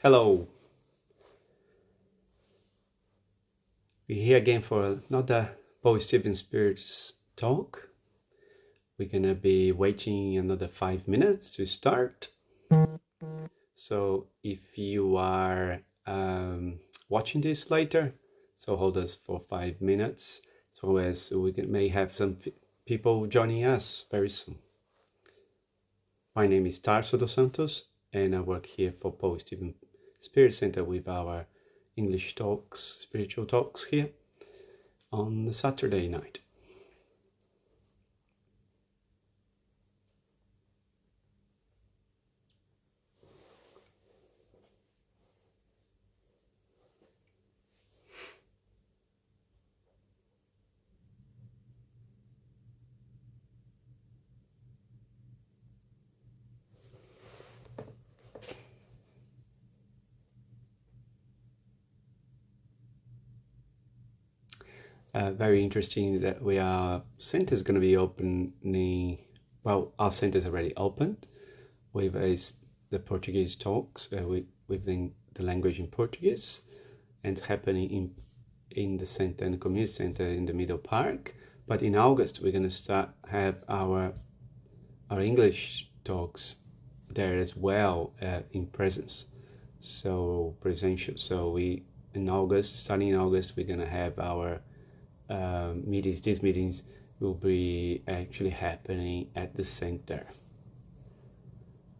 Hello, we're here again for another Paul Stephen Spirits talk. We're gonna be waiting another 5 minutes to start. So if you are watching this later, so hold us for 5 minutes, so as may have some people joining us very soon. My name is Tarso dos Santos, and I work here for Paul Stephen Spirit Center with our English talks, spiritual talks here on the Saturday night. Very interesting that our center is going to be opening. Well, our center is already opened with the Portuguese talks within the language in Portuguese, and it's happening in the center, in the community center in the Middle Park. But in August, we're going to have our English talks there as well, in presence, so presential. So starting in August, we're going to have our meetings. These meetings will be actually happening at the center.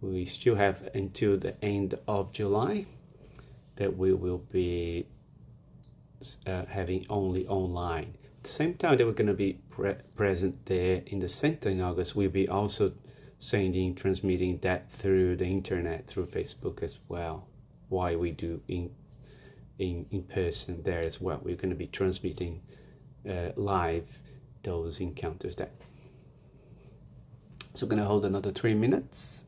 We still have until the end of July that we will be having only online. At the same time that we're going to be present there in the center in August, we'll be also transmitting that through the internet, through Facebook as well, while we do in person there as well. We're going to be transmitting live those encounters there. So we're going to hold another 3 minutes.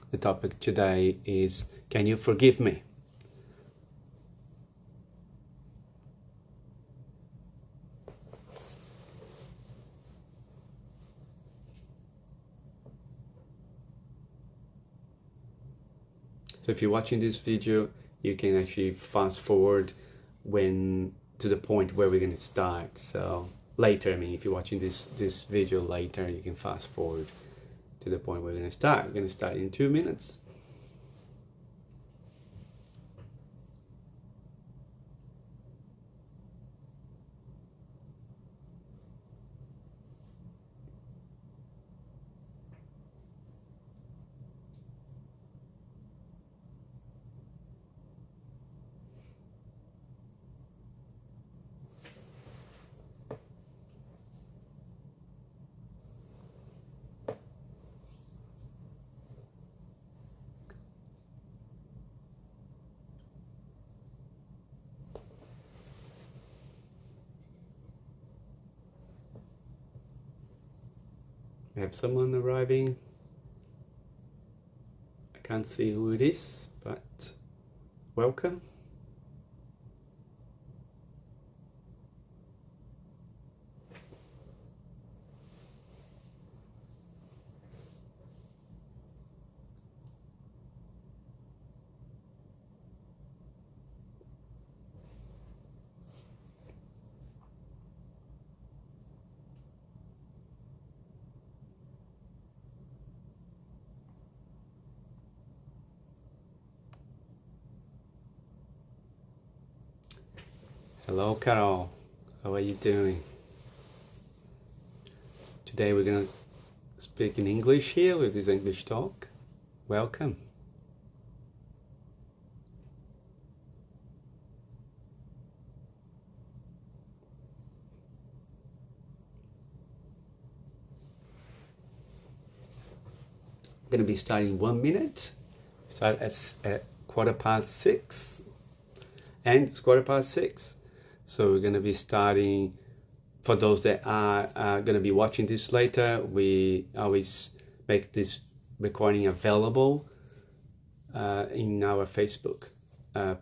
The topic today is, can you forgive me? So if you're watching this video, you can actually fast forward to the point where we're going to start. So later, if you're watching this video later, you can fast forward to the point where we're going to start. We're going to start in 2 minutes. We have someone arriving. I can't see who it is, but welcome. Hello, Carol. How are you doing? Today we're going to speak in English here with this English talk. Welcome. I'm going to be starting 1 minute. Start at 6:15, and it's 6:15. So we're going to be starting. For those that are going to be watching this later, we always make this recording available in our Facebook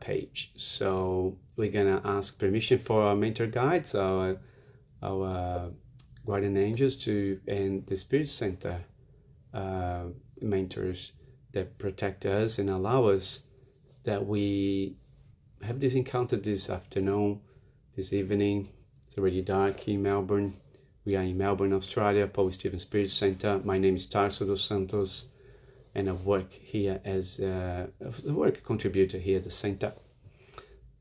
page. So we're going to ask permission for our mentor guides, our guardian angels and the Spirit Center mentors that protect us and allow us that we have this encounter this afternoon, this evening. It's already dark in Melbourne. We are in Melbourne, Australia, Paul Stevens Spirit Center. My name is Tarso dos Santos, and I work here as a work contributor here at the center.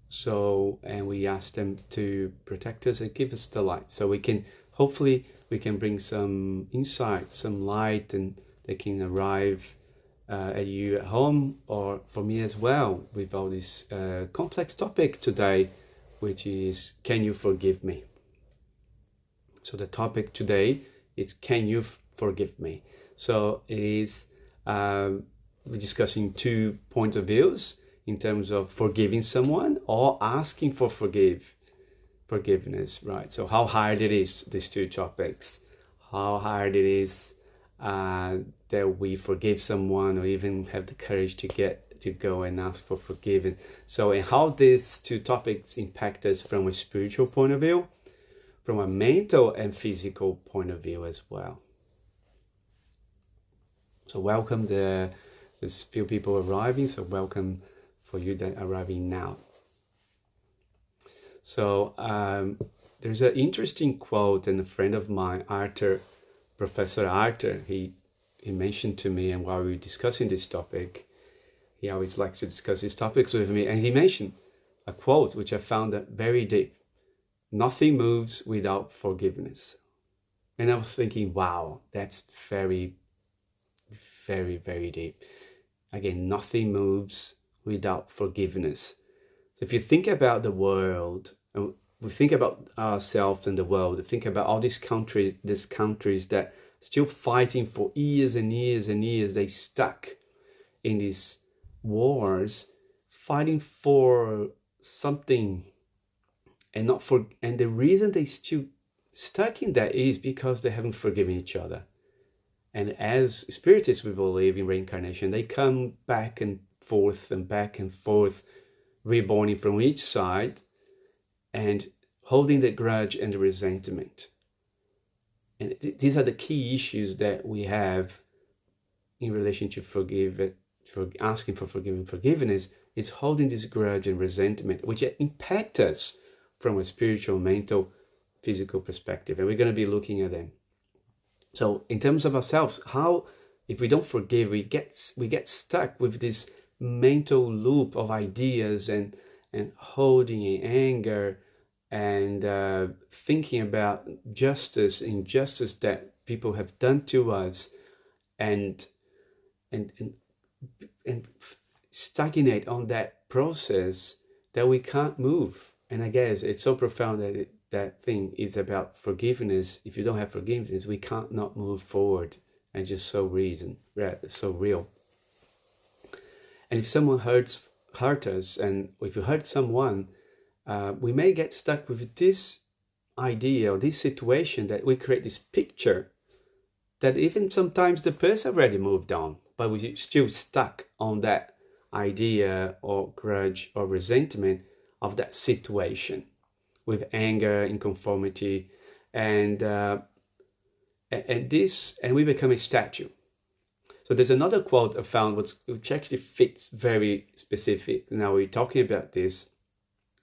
So, and we ask them to protect us and give us the light, so we can hopefully bring some insight, some light, and they can arrive at you at home, or for me as well, with all this complex topic today, which is, can you forgive me? So the topic today is, can you forgive me? So it is we're discussing 2 points of views in terms of forgiving someone or asking for forgiveness, right? So how hard it is, these 2 topics, how hard it is that we forgive someone, or even have the courage to go and ask for forgiveness. So, and how these 2 topics impact us from a spiritual point of view, from a mental and physical point of view as well. So welcome, there's few people arriving, so welcome for you that are arriving now. So there's an interesting quote, and a friend of mine, Arthur, Professor Arthur, he mentioned to me, and while we were discussing this topic, he always likes to discuss these topics with me, and he mentioned a quote which I found very deep. Nothing moves without forgiveness. And I was thinking, wow, that's very, very, very deep. Again, nothing moves without forgiveness. So if you think about the world, and we think about ourselves and the world, think about all these countries that still fighting for years and years and years, they stuck in these wars, fighting for something, and the reason they still stuck in that is because they haven't forgiven each other. And as spiritists, we believe in reincarnation. They come back and forth, reborn from each side, and holding the grudge and the resentment. And these are the key issues that we have in relation to for asking for forgiveness. Is holding this grudge and resentment, which impact us from a spiritual, mental, physical perspective. And we're going to be looking at them. So in terms of ourselves, how, if we don't forgive, we get stuck with this mental loop of ideas and holding in anger, and thinking about injustice that people have done to us, and stagnate on that process that we can't move. And I guess it's so profound that thing is about forgiveness. If you don't have forgiveness, we can't not move forward, and just so real. And if someone hurt us, and if you hurt someone, we may get stuck with this idea or this situation, that we create this picture that even sometimes the person already moved on, but we're still stuck on that idea or grudge or resentment of that situation, with anger, inconformity, and we become a statue. So there's another quote I found which actually fits very specific. Now we're talking about this,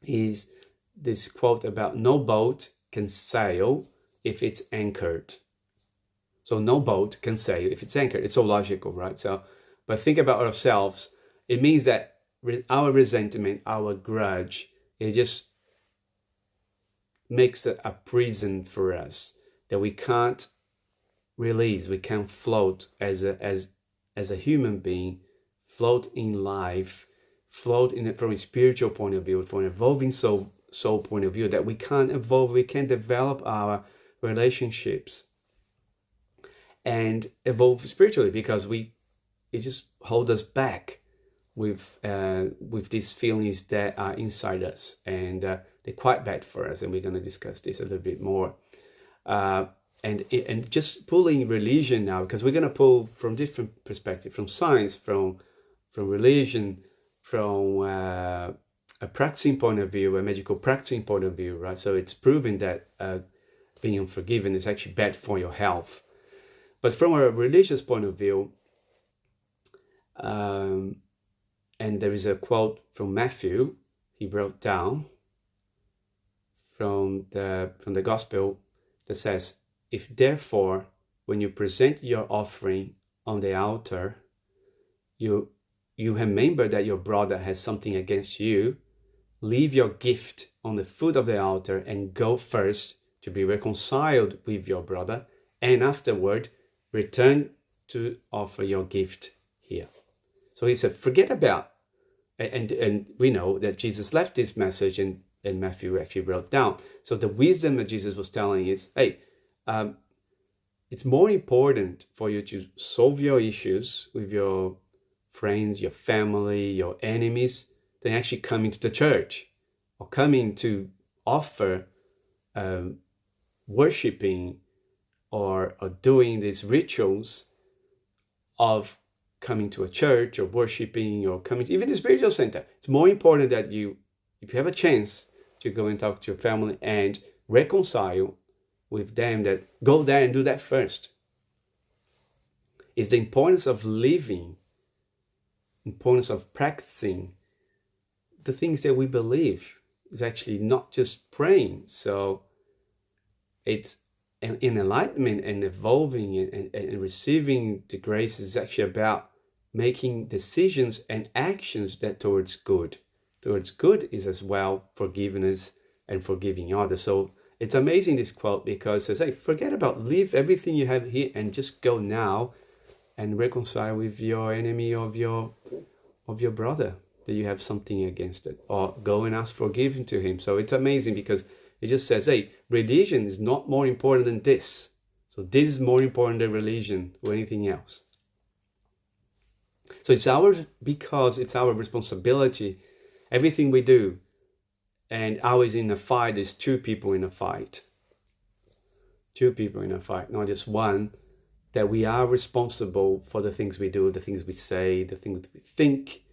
is this quote about no boat can sail if it's anchored. So no boat can sail if it's anchored. It's so logical, right? So, but think about ourselves. It means that our resentment, our grudge, it just makes a prison for us that we can't release. We can't float as a human being, float in life, float in it from a spiritual point of view, from an evolving soul point of view, that we can't evolve, we can develop our relationships and evolve spiritually, because it just hold us back with these feelings that are inside us, and they're quite bad for us, and we're going to discuss this a little bit more. And just pulling religion now, because we're going to pull from different perspectives, from science, from religion, from a practicing point of view, a medical practicing point of view, right? So it's proven that being unforgiven is actually bad for your health. But from a religious point of view, and there is a quote from Matthew he wrote down from the gospel that says, "If therefore, when you present your offering on the altar, you remember that your brother has something against you, leave your gift on the foot of the altar and go first to be reconciled with your brother, and afterward return to offer your gift here." So he said, forget about, and we know that Jesus left this message and Matthew actually wrote down. So the wisdom that Jesus was telling is, hey, it's more important for you to solve your issues with your friends, your family, your enemies, than actually coming to the church or coming to offer worshipping or doing these rituals of coming to a church or worshipping or coming to even the spiritual center. It's more important that you, if you have a chance to go and talk to your family and reconcile with them, that go there and do that first. It's the importance of living, importance of practicing the things that we believe. It's actually not just praying. So it's in enlightenment and evolving and receiving the grace is actually about making decisions and actions that towards good. Towards good is as well forgiveness and forgiving others. So it's amazing, this quote, because it says, hey, forget about, leave everything you have here and just go now and reconcile with your enemy of your brother that you have something against it, or go and ask forgiveness to him. So it's amazing because it just says, hey, religion is not more important than this. So this is more important than religion or anything else. So it's ours because it's our responsibility. Everything we do, and always in a fight, is two people in a fight. Two people in a fight, not just one. That we are responsible for the things we do, the things we say, the things we think,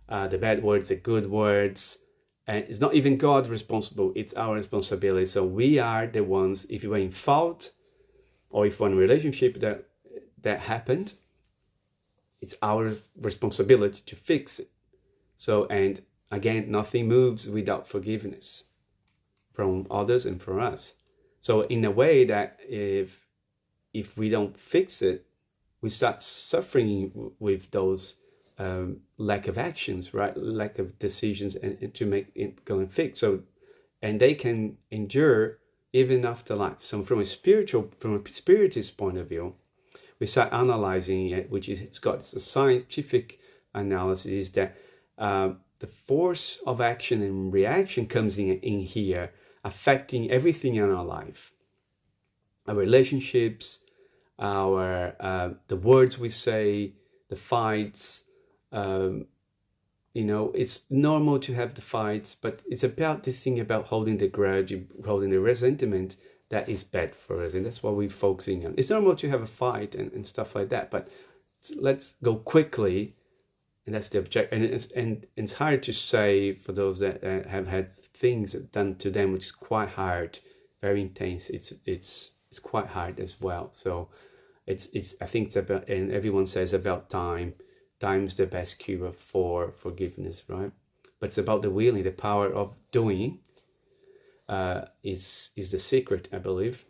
the bad words, the good words. And it's not even God responsible, it's our responsibility. So we are the ones, if you are in fault, or if one relationship that happened, it's our responsibility to fix it. So, and again, nothing moves without forgiveness from others and from us. So in a way that if we don't fix it, we start suffering with those lack of actions, right? Lack of decisions and to make it go and fix. So, and they can endure even after life. So from a spiritist point of view, we start analyzing it, which is, it's got a scientific analysis that the force of action and reaction comes in here, affecting everything in our life, our relationships, our the words we say, the fights. It's normal to have the fights, but it's about this thing about holding the grudge, holding the resentment that is bad for us, and that's what we're focusing on. It's normal to have a fight and stuff like that, but let's go quickly, and that's the object. And it's hard to say for those that have had things done to them, which is quite hard, very intense. It's quite hard as well. So it's I think it's about, and everyone says about time. Time's the best cure for forgiveness, right? But it's about the willing, the power of doing is the secret, I believe.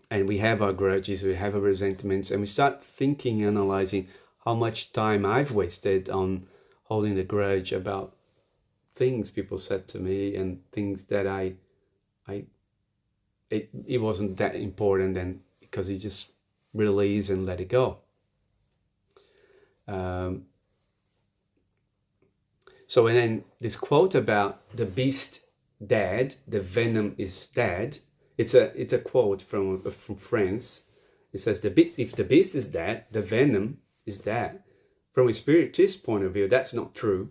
And we have our grudges, we have our resentments, and we start thinking, analyzing how much time I've wasted on holding the grudge about things people said to me and things that it wasn't that important, and because you just release and let it go. So, and then this quote about the beast dead, the venom is dead. It's a quote from France. It says, if the beast is dead, the venom is dead. From a spiritist point of view, that's not true,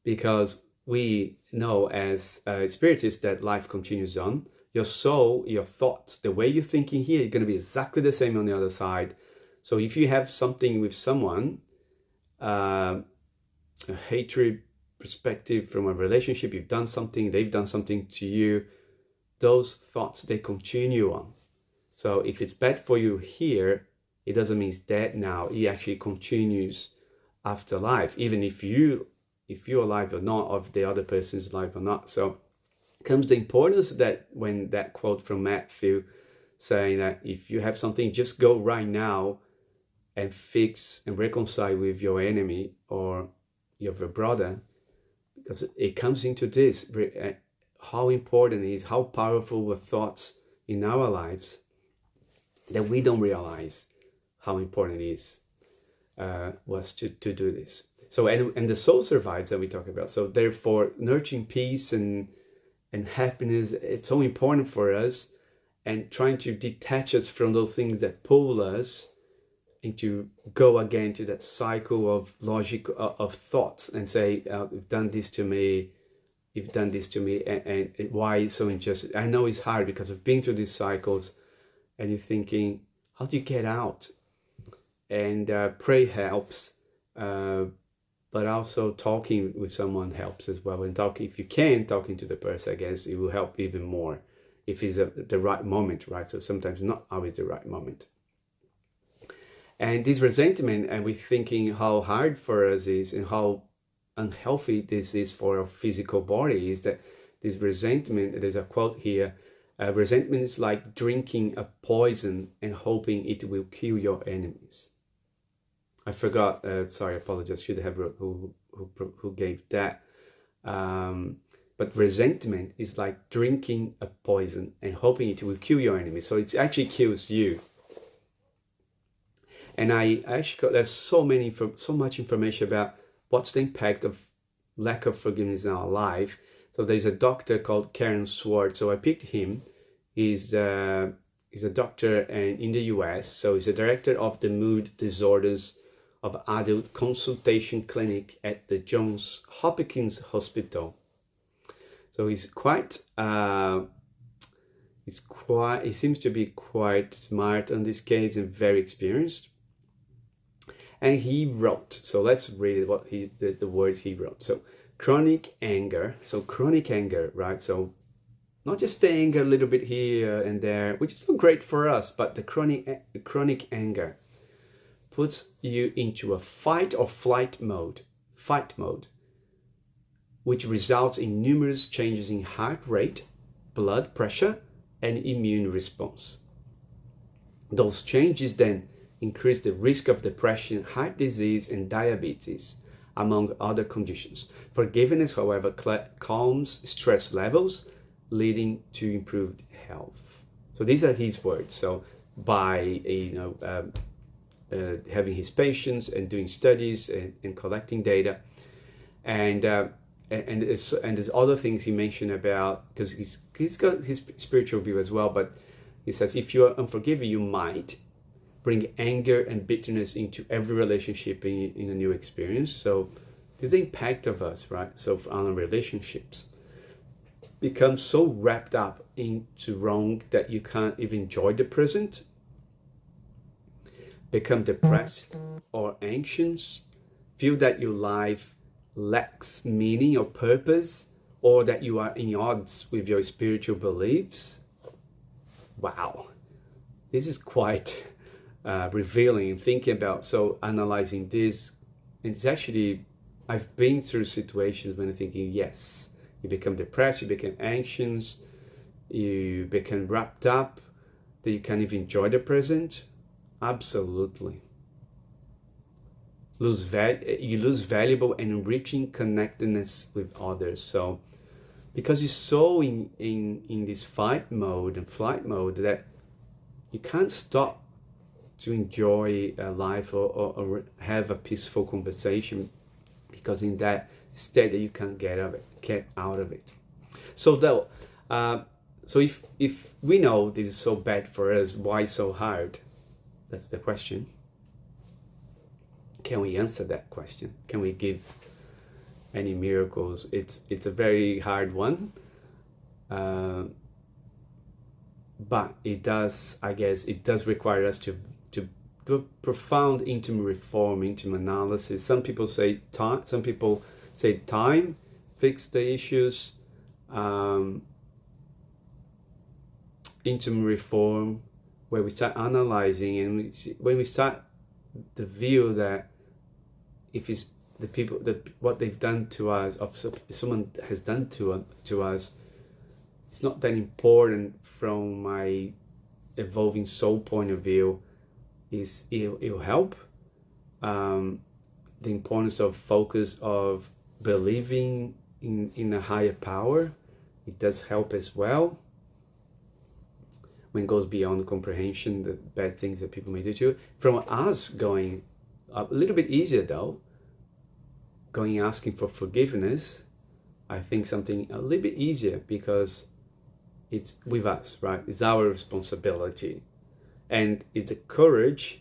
because we know as spiritists that life continues on. Your soul, your thoughts, the way you're thinking here is going to be exactly the same on the other side. So if you have something with someone, a hatred perspective from a relationship, you've done something, they've done something to you, those thoughts, they continue on. So if it's bad for you here, it doesn't mean it's dead now. It actually continues after life, even if you're alive or not, or if the other person's alive or not. So comes the importance that when that quote from Matthew saying that if you have something, just go right now and fix and reconcile with your enemy or your brother, because it comes into this, how important it is, how powerful the thoughts in our lives, that we don't realize how important it is was to do this. So and the soul survives that we talk about. So therefore, nurturing peace and happiness, it's so important for us, and trying to detach us from those things that pull us, and to go again to that cycle of logic of thoughts and say, you've done this to me, and why so injustice. I know it's hard because I've been through these cycles, and you're thinking, how do you get out? And pray helps, but also talking with someone helps as well. And if you can, talking to the person, I guess it will help even more if it's the right moment, right? So sometimes not always the right moment. And this resentment, and we're thinking how hard for us is, and how unhealthy this is for our physical body, is that this resentment, there's a quote here, resentment is like drinking a poison and hoping it will kill your enemies. I forgot, sorry, I apologize, should have wrote who gave that. But resentment is like drinking a poison and hoping it will kill your enemy. So it actually kills you. And I actually got, there's so much information about what's the impact of lack of forgiveness in our life. So there's a doctor called Karen Swartz. So I picked him. He's a doctor in the US. So he's a director of the Mood Disorders of Adult Consultation Clinic at the Johns Hopkins Hospital. So he seems to be quite smart on this case and very experienced. And he wrote, so let's read what the words he wrote. So chronic anger, right? So not just the anger a little bit here and there, which is not great for us, but the chronic anger puts you into a fight or flight mode, which results in numerous changes in heart rate, blood pressure, and immune response. Those changes then increase the risk of depression, heart disease, and diabetes, among other conditions. Forgiveness, however, calms stress levels, leading to improved health. So these are his words. So by having his patients and doing studies and collecting data, and there's other things he mentioned about, because he's got his spiritual view as well. But he says, if you are unforgiving, you might bring anger and bitterness into every relationship in a new experience. So this is the impact of us, right? So on our relationships, become so wrapped up into wrong that you can't even enjoy the present, become depressed or anxious, feel that your life lacks meaning or purpose, or that you are in odds with your spiritual beliefs. Wow, this is quite revealing and thinking about, so analyzing this. And it's actually, I've been through situations when I'm thinking, yes, you become depressed, you become anxious, you become wrapped up, that you can't even enjoy the present. Absolutely. You lose valuable and enriching connectedness with others. So because you're so in this fight mode and flight mode that you can't stop to enjoy life or have a peaceful conversation, because in that state that you can't get out of it. So though, so if we know this is so bad for us, why so hard? That's the question. Can we answer that question? Can we give any miracles? It's a very hard one, but it does, I guess, it does require us to do profound intimate reform, intimate analysis. Some people say time. Some people say time fix the issues. intimate reform, where we start analyzing, and when we start the view that if it's the people, what they've done to us, or someone has done to us, it's not that important from my evolving soul point of view. It'll help. The importance of focus of believing in a higher power, it does help as well. When it goes beyond comprehension, the bad things that people may do to you. From us going a little bit easier though, going asking for forgiveness, I think something a little bit easier because it's with us, right? It's our responsibility. And it's a courage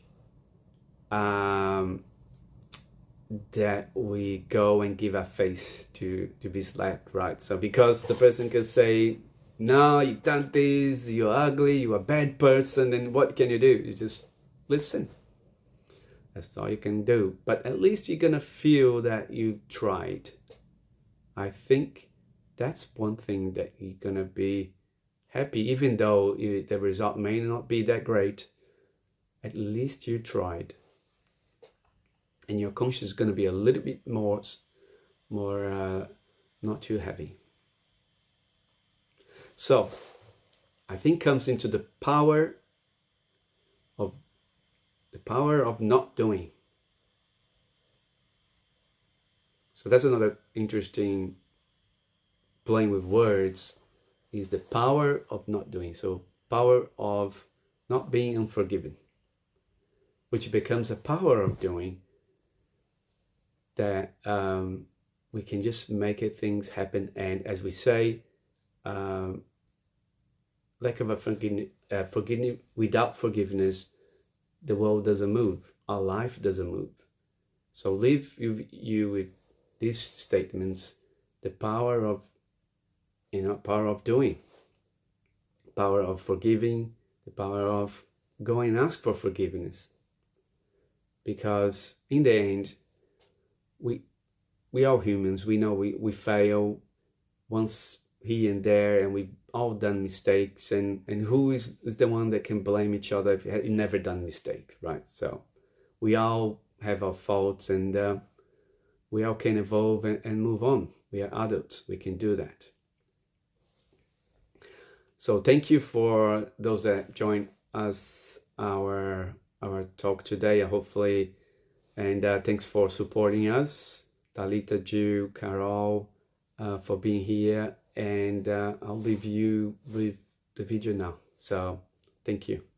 that we go and give our face to be slapped, right? So because the person can say, no, you've done this, you're ugly, you're a bad person, then what can you do? You just listen. That's all you can do. But at least you're gonna feel that you've tried. I think that's one thing that you're gonna be happy, even though the result may not be that great. At least you tried. And your conscience is going to be a little bit more not too heavy. So I think comes into the power of not doing. So that's another interesting playing with words, is the power of not doing. So power of not being unforgiven, which becomes a power of doing, that we can just make things happen. And as we say, lack of a forgiveness, without forgiveness, the world doesn't move, our life doesn't move. So leave you with these statements: the power of doing, power of forgiving, the power of going and ask for forgiveness. Because in the end, we are humans. We know we fail once here and there, and we've all done mistakes. And who is the one that can blame each other if you never done mistakes, right? So we all have our faults, and we all can evolve and move on. We are adults. We can do that. So thank you for those that joined us our talk today, hopefully. And thanks for supporting us, Talita, Ju, Carol, for being here. And I'll leave you with the video now. So thank you.